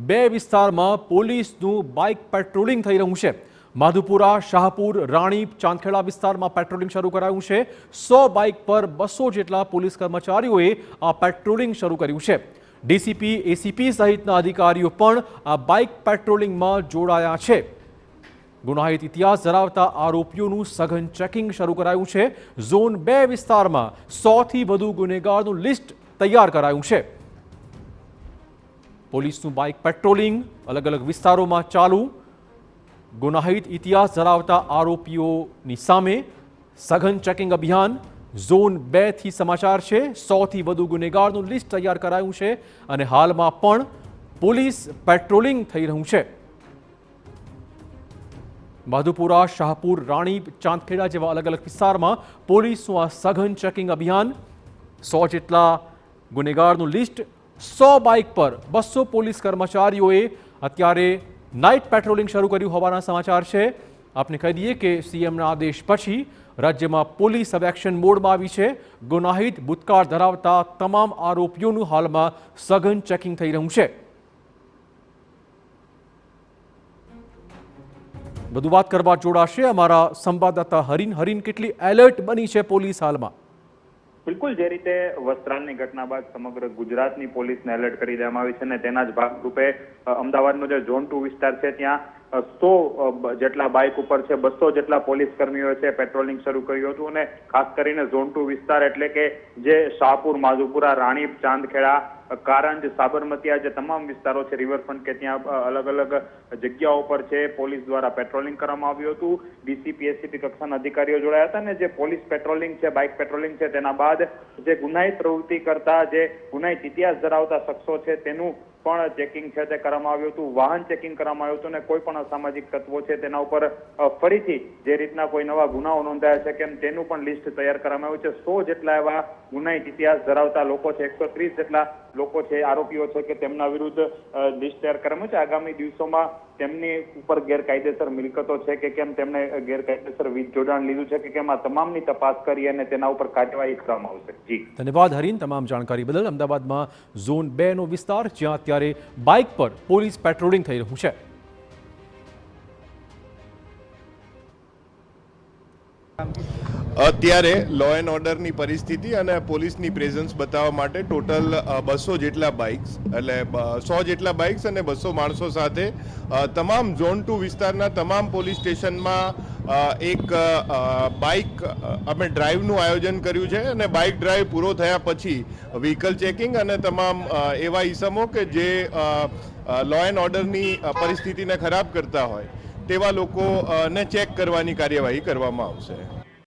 બે વિસ્તારમાં પોલીસનું બાઇક પેટ્રોલિંગ થઈ રહ્યું છે। માધુપુરા, શાહપુર, રાણીપ, ચાંદખેડા વિસ્તારમાં પેટ્રોલિંગ શરૂ કરાયું છે। 100 બાઇક પર 200 જેટલા પોલીસ કર્મચારીઓએ આ પેટ્રોલિંગ શરૂ કર્યું છે। ડીસીપી, એસીપી સહિતના અધિકારીઓ પણ આ બાઇક પેટ્રોલિંગમાં જોડાયા છે। ગુનાહિત ઇતિહાસ ધરાવતા આરોપીઓનું સઘન ચેકિંગ શરૂ કરાયું છે। ઝોન 2 વિસ્તારમાં 100થી વધુ ગુનેગારનું લિસ્ટ તૈયાર કરાયું છે। પોલીસનું બાઇક પેટ્રોલિંગ અલગ અલગ વિસ્તારોમાં ચાલુ। ગુનાહિત ઇતિહાસ ધરાવતા આરોપીઓની સામે સઘન ચેકિંગ અભિયાન। ઝોન 2 થી સમાચાર છે। 100થી વધુ ગુનેગારનું લિસ્ટ તૈયાર કરાયું છે અને હાલમાં પણ પોલીસ પેટ્રોલિંગ થઈ રહ્યું છે। માધુપુરા, શાહપુર, રાણીપ, ચાંદખેડા જેવા અલગ અલગ વિસ્તારમાં પોલીસનું આ સઘન ચેકિંગ અભિયાન। 100 જેટલા ગુનેગારનું લિસ્ટ, 100 બાઇક પર 200 પોલીસ કર્મચારીઓએ અત્યારે નાઇટ પેટ્રોલિંગ શરૂ કર્યું હોવાના સમાચાર છે। આપને કહી દઈએ કે સીએમના આદેશ પછી રાજ્યમાં પોલીસ હવે એક્શન મોડમાં આવી છે। ગુનાહિત ભૂતકાળ ધરાવતા તમામ આરોપીઓનું હાલમાં સઘન ચેકિંગ થઈ રહ્યું છે। વધુ વાત કરવા જોડાશે અમારા સંવાદદાતા હરીન। હરીન, કેટલી એલર્ટ બની છે પોલીસ હાલમાં? બિલકુલ, જે રીતે વસ્ત્રાલની ઘટના બાદ સમગ્ર ગુજરાતની પોલીસને એલર્ટ કરી દેવામાં આવી છે અને તેના જ ભાગરૂપે અમદાવાદનો જે ઝોન 2 વિસ્તાર છે ત્યાં 100 જેટલા બાઇક ઉપર છે, 200 જેટલા પોલીસ કર્મીઓ છે પેટ્રોલિંગ શરૂ કર્યું હતું અને ખાસ કરીને ઝોન 2 વિસ્તાર એટલે કે જે શાહપુર, માધુપુરા, રાણીપ, ચાંદખેડા, કારંજ, સાબરમતી, જે તમામ વિસ્તારો છે રિવરફ્રન્ટ કે ત્યાં અલગ અલગ જગ્યાઓ પર છે પોલીસ દ્વારા પેટ્રોલિંગ કરવામાં આવ્યું હતું। ડીસીપી, એસીપી કક્ષાના અધિકારીઓ જોડાયા હતા અને જે પોલીસ પેટ્રોલિંગ છે, બાઇક પેટ્રોલિંગ છે, તેના બાદ જે ગુનાહિત પ્રવૃત્તિ કરતા, જે ગુનાહિત ઇતિહાસ ધરાવતા શખ્સો છે તેનું પણ ચેકિંગ છે તે કરવામાં આવ્યું હતું। વાહન ચેકિંગ કરવામાં આવ્યું હતું અને કોઈ પણ અસામાજિક તત્વો છે તેના ઉપર ફરીથી જે રીતના કોઈ નવા ગુનાઓ નોંધાયા છે કેમ તેનું પણ લિસ્ટ તૈયાર કરવામાં આવ્યું છે। 100 જેટલા એવા ગુનાહિત ઇતિહાસ ધરાવતા લોકો છે, 130 જેટલા લોકો છે, આરોપીઓ છે કે તેમના વિરુદ્ધ લિસ્ટ તૈયાર કરવામાં છે। આગામી દિવસોમાં તેમની ઉપર ગેરકાયદેસર મિલકતો છે કે કેમ, તેમણે ગેરકાયદેસર વીજ જોડાણ લીધું છે કે કેમ, આ તમામની તપાસ કરી અને તેના ઉપર કાર્યવાહી કરવામાં આવશે। જી ધન્યવાદ હરીન, તમામ જાણકારી બદલ। અમદાવાદમાં ઝોન 2 નો વિસ્તાર જ્યાં અત્યારે બાઇક પર પોલીસ પેટ્રોલિંગ થઈ રહ્યું છે। અત્યારે લો એન્ડ ઓર્ડરની પરિસ્થિતિ અને પોલીસની પ્રેઝન્સ બતાવવા માટે ટોટલ 200 જેટલા બાઇક્સ, એટલે 100 જેટલા બાઇક્સ અને 200 માણસો સાથે તમામ ઝોન 2 વિસ્તારના તમામ પોલીસ સ્ટેશનમાં એક બાઇક અમે ડ્રાઈવનું આયોજન કર્યું છે અને બાઇક ડ્રાઈવ પૂરો થયા પછી વ્હીકલ ચેકિંગ અને તમામ એવા ઈસમો કે જે લો એન્ડ ઓર્ડરની પરિસ્થિતિને ખરાબ કરતા હોય તેવા લોકોને ચેક કરવાની કાર્યવાહી કરવામાં આવશે।